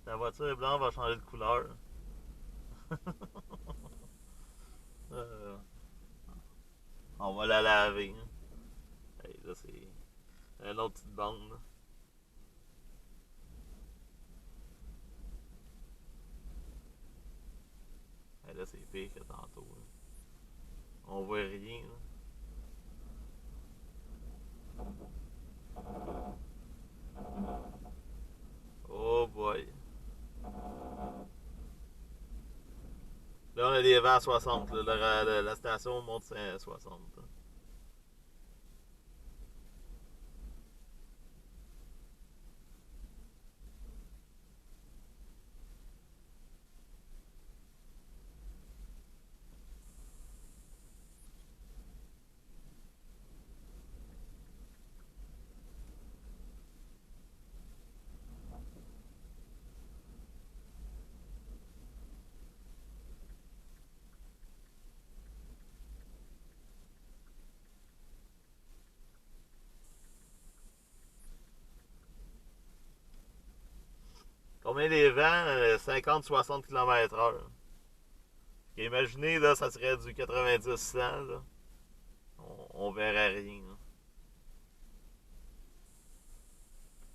A: La voiture blanche va changer de couleur. Euh, on va la laver. Hein. Hey, là, c'est une autre petite bande. Là, hey, là c'est pire que tantôt. Là. On voit rien. Là. Oh boy. Là, on a des vents à 60. Là. La station monte à 60. Là. Tourner les vents, 50-60 km/h. Imaginez, là, ça serait du 90-100, là. On verrait rien, là.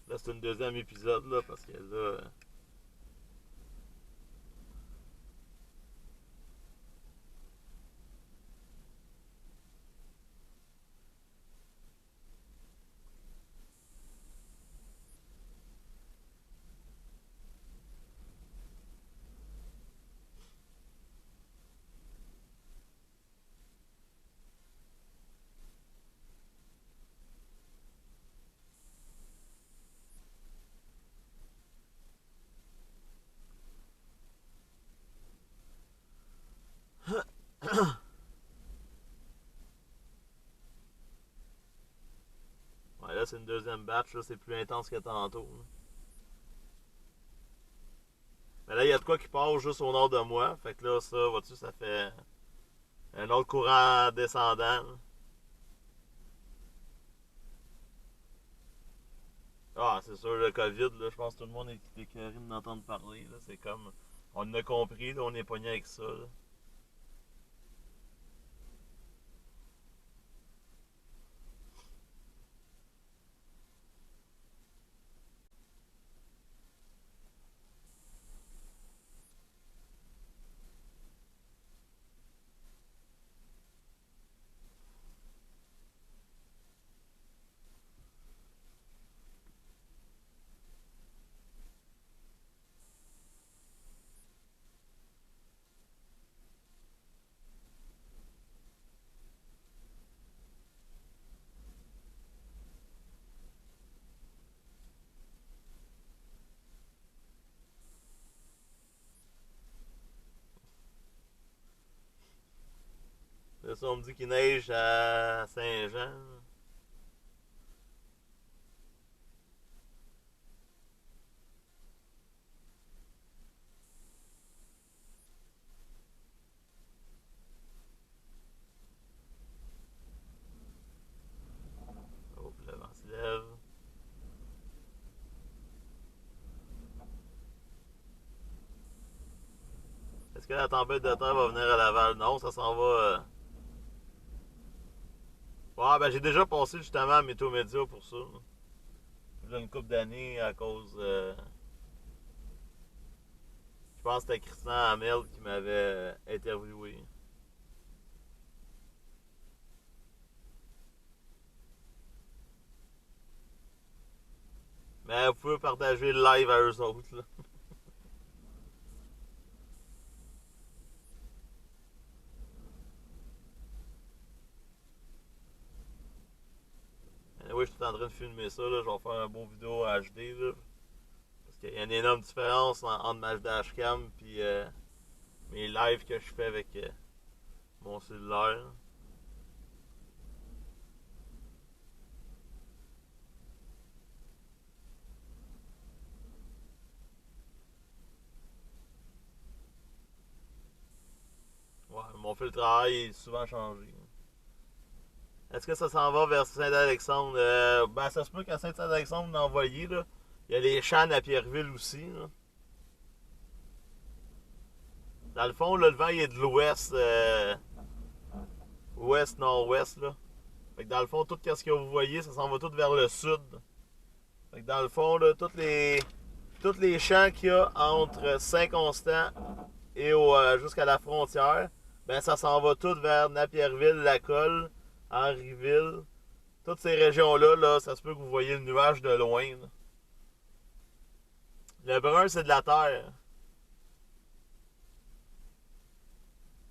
A: Là, c'est une deuxième épisode, là, parce que là... Ouais, là, c'est une deuxième batch, là, c'est plus intense que tantôt, là. Mais là, il y a de quoi qui passe juste au nord de moi. Fait que là, ça, vois-tu, ça fait un autre courant descendant, là. Ah, c'est sûr, le COVID, là, je pense que tout le monde est écœuré de m'entendre parler, là. C'est comme... On a compris, là, on est pogné avec ça, là. Là, ça, on me dit qu'il neige à Saint-Jean. Oh, puis le vent se lève. Est-ce que la tempête de terre va venir à Laval? Non, ça s'en va. Ouais, ben j'ai déjà passé justement à Météo Média pour ça, là. Il y a une couple d'années à cause. Je pense que c'était Christian Hamel qui m'avait interviewé. Mais vous pouvez partager le live à eux autres, là. Oui, je suis en train de filmer ça, là. Je vais faire un beau vidéo HD, là. Parce qu'il y a une énorme différence entre ma dashcam et mes lives que je fais avec mon cellulaire. Ouais, mon fil de travail est souvent changé. Est-ce que ça s'en va vers Saint-Alexandre? Ben, ça se peut qu'à Saint-Alexandre, on a envoyé, là. Il y a les chânes à Pierreville aussi, là. Dans le fond, là, le vent il est de l'ouest, ouest-nord-ouest, là. Fait que dans le fond, tout ce que vous voyez, ça s'en va tout vers le sud. Fait que dans le fond, là, tous les champs qu'il y a entre Saint-Constant et jusqu'à la frontière, ben ça s'en va tout vers Napierville, Lacolle, Henryville. Toutes ces régions-là, là, ça se peut que vous voyez le nuage de loin, là. Le brun, c'est de la terre.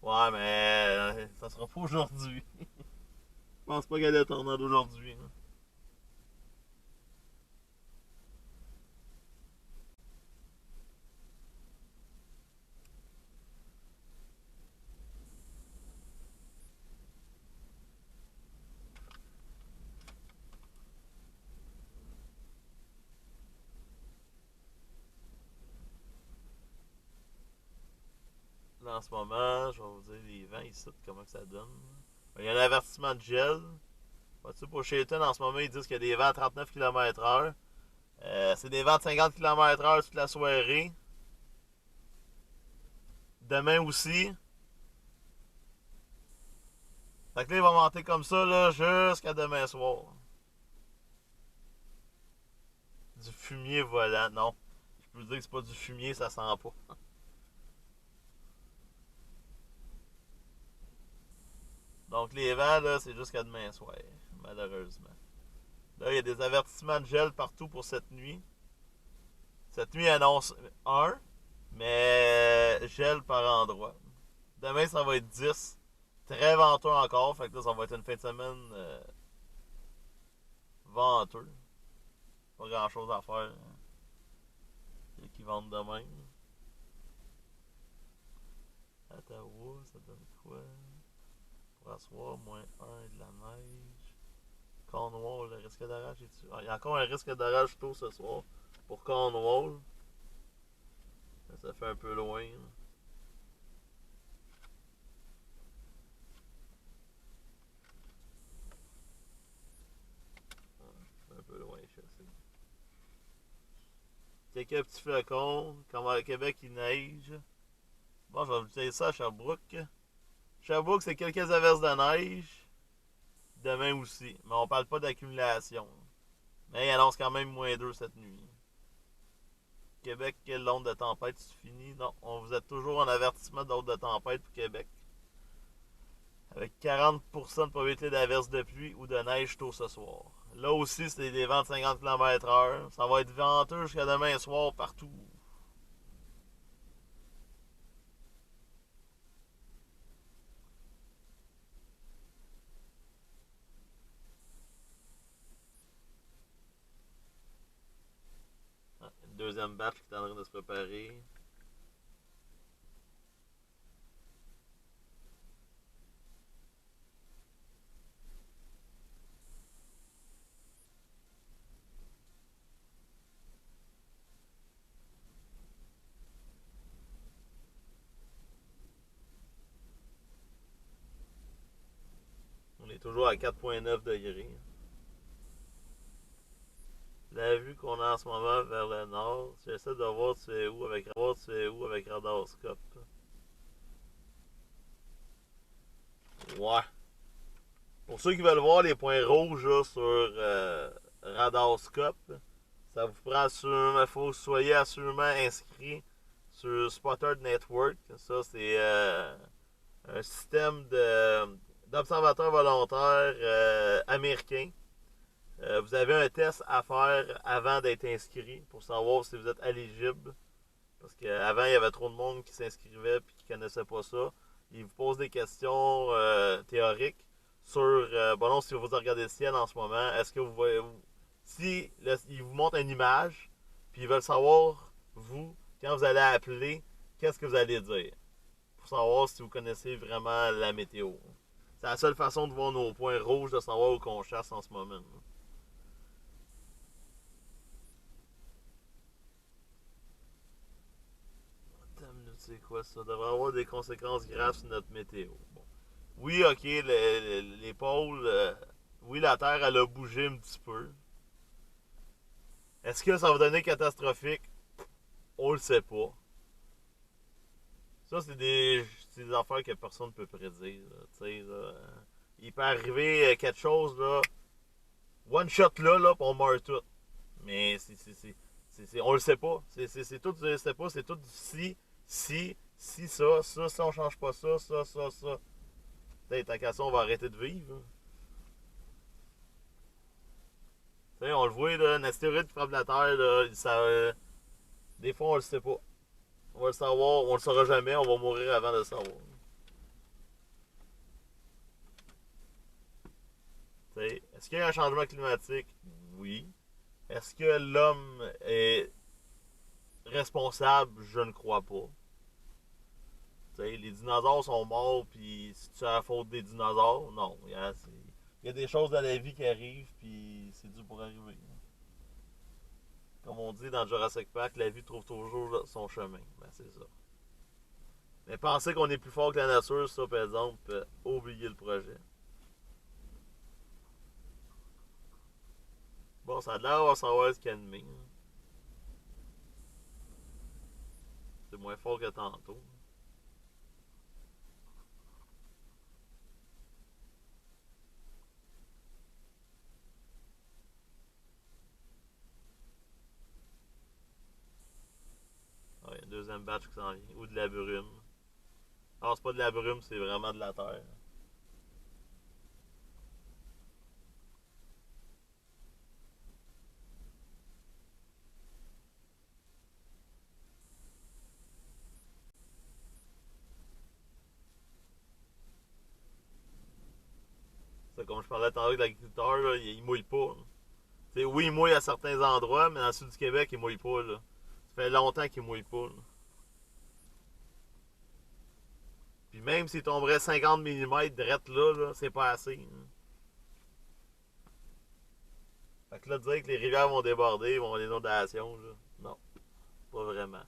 A: Ouais, mais ça sera pas aujourd'hui. Je pense pas qu'il y a de tornade aujourd'hui, là. Là, en ce moment, je vais vous dire les vents ici, comment que ça donne. Il y a un avertissement de gel. Vois-tu, pour Shelton, en ce moment, ils disent qu'il y a des vents à 39 km/h. C'est des vents de 50 km/h toute la soirée. Demain aussi. Fait que là, il va monter comme ça là, jusqu'à demain soir. Du fumier volant, non. Je peux vous dire que c'est pas du fumier, ça sent pas. Donc les vents, là, c'est jusqu'à demain soir, malheureusement. Là, il y a des avertissements de gel partout pour cette nuit. Cette nuit annonce 1, mais gel par endroit. Demain, ça va être 10. Très venteux encore, fait que là, ça va être une fin de semaine venteux. Pas grand chose à faire. Qui vendent de même. Ottawa, ça donne quoi? Pour asseoir, moins 1 et de la neige. Cornwall, le risque d'orage est dessus. Il y a encore un risque d'orage tôt ce soir. Pour Cornwall. Ça fait un peu loin. Un peu loin, je sais. Quelques petits flocons. Comme à Québec, il neige. Bon, je vais vous dire ça à Sherbrooke. Sherbrooke, c'est quelques averses de neige. Demain aussi. Mais on parle pas d'accumulation. Mais il annonce quand même moins 2 cette nuit. Québec, l'onde de tempête, c'est fini. Non, on vous êtes toujours en avertissement d'onde de tempête pour Québec. Avec 40% de probabilité d'averse de pluie ou de neige tôt ce soir. Là aussi, c'est des vents de 50 km/h. Ça va être venteux jusqu'à demain soir partout. Une deuxième batch qui est en train de se préparer. On est toujours à 4,9 degrés. La vue qu'on a en ce moment vers le nord, j'essaie de voir tu es où avec Radarscope. Ouais. Pour ceux qui veulent voir les points rouges là, sur Radarscope, ça vous prend absolument, il faut que vous soyez absolument inscrit sur Spotted Network. Ça, c'est un système d'observateurs volontaires américains. Vous avez un test à faire avant d'être inscrit pour savoir si vous êtes éligible. Parce qu'avant, il y avait trop de monde qui s'inscrivait et qui ne connaissait pas ça. Ils vous posent des questions théoriques sur, bon non, si vous regardez le ciel en ce moment, est-ce que vous voyez, si ils vous montrent une image, puis ils veulent savoir, vous, quand vous allez appeler, qu'est-ce que vous allez dire? Pour savoir si vous connaissez vraiment la météo. C'est la seule façon de voir nos points rouges, de savoir où qu'on chasse en ce moment. C'est quoi ça? Ça devrait avoir des conséquences graves sur notre météo. Bon. Oui, ok, les pôles. Oui, la Terre, elle a bougé un petit peu. Est-ce que ça va donner catastrophique? On le sait pas. Ça, c'est des affaires que personne ne peut prédire. Là, il peut arriver quelque chose, là. One shot là, pis on meurt tout. Mais on le sait pas. C'est tout, je le sais pas, c'est tout du si, ça, on change pas ça. Peut-être tant qu'à ça, on va arrêter de vivre. Hein. T'sais, on le voit, là, un astéroïde qui frappe la Terre, là, des fois, on le sait pas. On va le savoir, on le saura jamais, on va mourir avant de le savoir. Est-ce qu'il y a un changement climatique? Oui. Est-ce que l'homme est responsable? Je ne crois pas. Les dinosaures sont morts, puis si tu as la faute des dinosaures, non. Il y a des choses dans la vie qui arrivent, puis c'est dû pour arriver. Comme on dit dans Jurassic Park, la vie trouve toujours son chemin. Ben, c'est ça. Mais penser qu'on est plus fort que la nature, ça, par exemple, oubliez le projet. Bon, ça a l'air de savoir se calmer. c'est moins fort que tantôt. Ah, il y a un deuxième batch qui s'en vient. Ou de la brume. Alors, c'est pas de la brume, c'est vraiment de la terre. C'est comme je parlais tantôt avec l'agriculteur, là, il mouille pas. T'sais, oui, il mouille à certains endroits, mais dans le sud du Québec, il mouille pas. Là. Ça fait longtemps qu'il mouille pas. Là. Puis même s'il tomberait 50 mm direct là, c'est pas assez. Hein. Fait que là, dire que les rivières vont déborder, vont avoir des inondations, là, non, pas vraiment.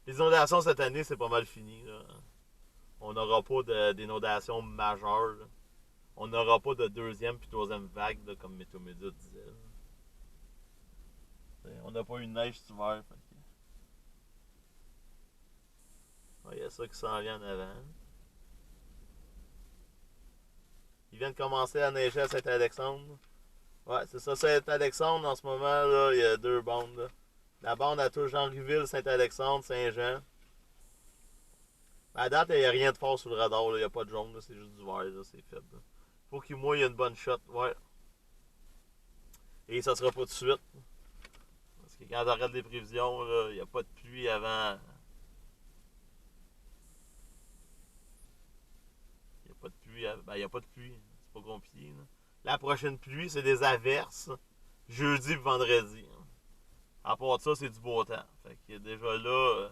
A: Les inondations cette année, c'est pas mal fini. Là. On n'aura pas d'inondations majeures. Là. On n'aura pas de deuxième puis troisième vague, là, comme Météo Média disait. On n'a pas eu de neige cet hiver. Il y a ça qui s'en vient en avant. Il vient de commencer à neiger à Saint-Alexandre. Ouais, c'est ça, Saint-Alexandre, en ce moment, là, il y a deux bandes. Là. La bande à tout Jean-Riville, Saint-Alexandre, Saint-Jean. À date, il n'y a rien de fort sur le radar, il n'y a pas de jaune, c'est juste du vert, là, c'est fait. Là. Faut qu'il mouille, il y a une bonne shot, ouais. Et ça sera pas tout de suite. Parce que quand on regarde les prévisions, il n'y a pas de pluie avant. Il n'y a pas de pluie. Ben, il n'y a pas de pluie. C'est pas compliqué. Là. La prochaine pluie, c'est des averses. Jeudi et vendredi. À part ça, c'est du beau temps. Fait que déjà là,